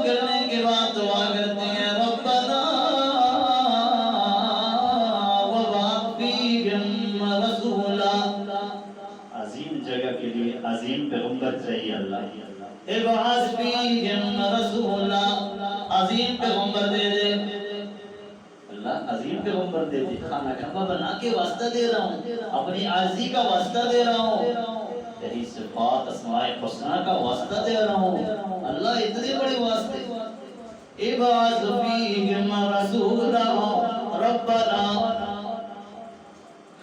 کرنے کے بعد دعا کرتے ہیں ربنا وبعث فیہم رسولا. عظیم جگہ کے لیے عظیم پیغمبر چاہیے اللہ. ابعث فیہم رسولا، عظیم پیغمبر دے دے اللہ عظیم پیغمبر دے دی. خانہ کعبہ بنا کے واسطہ دے رہا ہوں، اپنی عاجزی کا واسطہ دے رہا ہوں، تیری صفات اسماء حسنہ کا واسطہ دے رہا ہوں. اللہ اتنے بڑے واسطے. ابعث فیہم رسولا ربنا.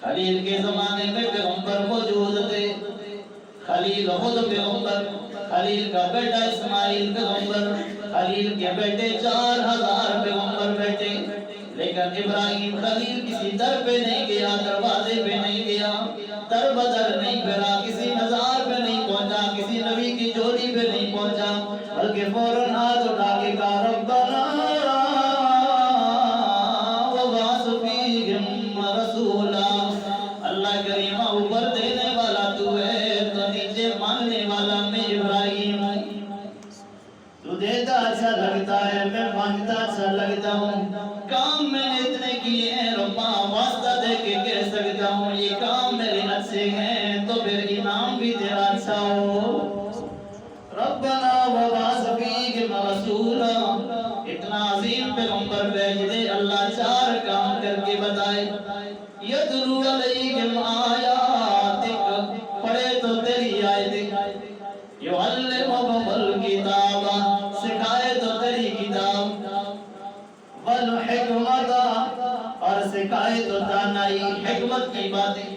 خلیل کے زمانے میں پیغمبر موجود تھے، خلیل خود پیغمبر، خلیل کا بیٹا اسماعیل پیغمبر، خلیل کے بیٹے 4000 پیغمبر بیٹے. لیکن ابراہیم خلیل کسی در پہ نہیں گیا، دروازے پہ نہیں گیا، در بدر نہیں پھرا، کسی مزار پہ نہیں پہنچا، کسی نبی کی جولی پہ نہیں پہنچا، بلکہ فوراً ہاتھ اٹھا کے کہا ربنا وبعث فیہم رسولا. اللہ کریم اوپر دینے والا تو ہے، تو نیچے مانگنے والا میں ابراہیم ہوں. تو دیتا اچھا لگتا ہے، میں مانگتا اچھا لگتا ہوں. کام میں نے اتنے کیے ہیں ربا، واسطہ دے کے کہہ سکتا ہوں یہ کام میرے اچھے ہیں تو پھر انعام بھی تیرا اچھا ہو. ربنا وبعث فیہم رسولا. اتنا عظیم پیغمبر بھیج دے. اللہ 4 کام کر کے بتائے. یتلو علیہم آیاتک، پڑھے تو تیری آیتیں. یعلمہم الکتاب، سکھائے تو تیری کتاب. والحکمت، اور سکھائے تو دانائی حکمت کی باتیں.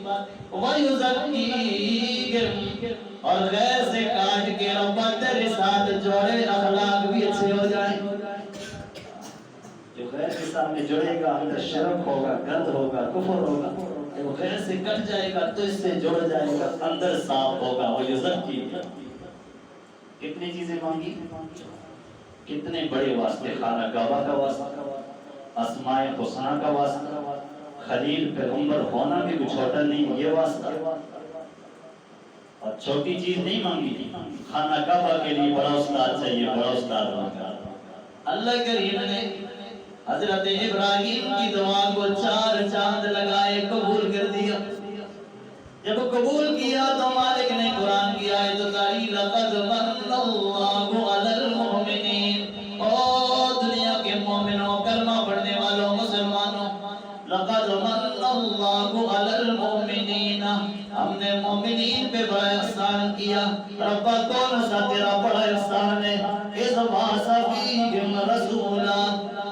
ویزکیہم، اور غیر سے کاٹ کے ربا تیرے ساتھ جوڑے، اخلاق بھی اچھے ہو جائیں. جو غیر کے سامنے جڑے گا اندر شرک ہوگا، گند ہوگا، کفر ہوگا. وہ غیر سے کٹ جائے گا تو اس سے جڑ جائے گا، اندر صاف ہوگا. ویزکیہم. کتنی چیزیں مانگی، کتنے بڑے واسطے. خانہ کعبہ کا واسطہ، اسماء حسنہ کا واسطہ، خلیل پیغمبر ہونا بھی کچھ چھوٹا نہیں، یہ واسطہ. اور چھوٹی چیز نہیں مانگی، خانہ کعبہ کے لیے بڑا استاد چاہیے، بڑا استاد مانگا. اللہ کریم نے حضرت ابراہیم کی دعا کو 4 چاند لگائے قبول کر دیا. جب قبول کیا تو مالک نے قرآن کی آیت اتاری لقد من اللہ علی المؤمنین. او دنیا کے مومنوں، کلمہ پڑھنے والوں، مسلمانوں، لقد من اللہ علی المؤمنین، ہم نے مومنین پہ بڑا احسان کیا. ربا کون سا تیرا بڑا احسان ہے؟ اذ بعث فیہم رسولا،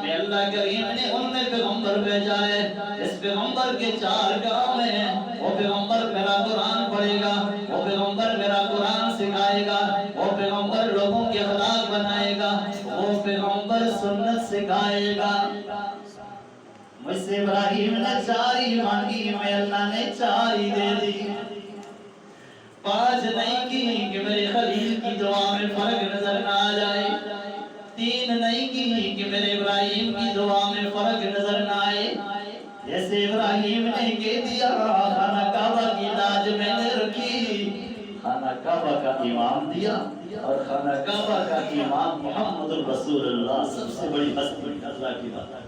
میں اللہ کریم نے ان میں پیغمبر بھیجا ہے. اس پیغمبر کے 4 کام ہیں. وہ پیغمبر میرا قرآن پڑھے گا، وہ پیغمبر میرا قرآن سکھائے گا، وہ پیغمبر لوگوں کے اخلاق بنائے گا، وہ پیغمبر سنت سکھائے گا. مجھ سے ابراہیم نے 4 ہی مانگی، میں اللہ نے 4 ہی دے دی. 5 نہیں کی کہ میرے خلیل کی دعا میں فرق نظر نہ آ جائے. 3 نہیں کی کہ میرے ابراہیم کی دعا میں فرق نظر نہ آئے. جیسے ابراہیم نے کہہ دیا خانہ کعبہ کی لاج میں نے رکھی، خانہ کعبہ کا امام دیا. اور خانہ کعبہ کا امام محمد الرسول اللہ، سب سے بڑی ہستی اللہ کی بات.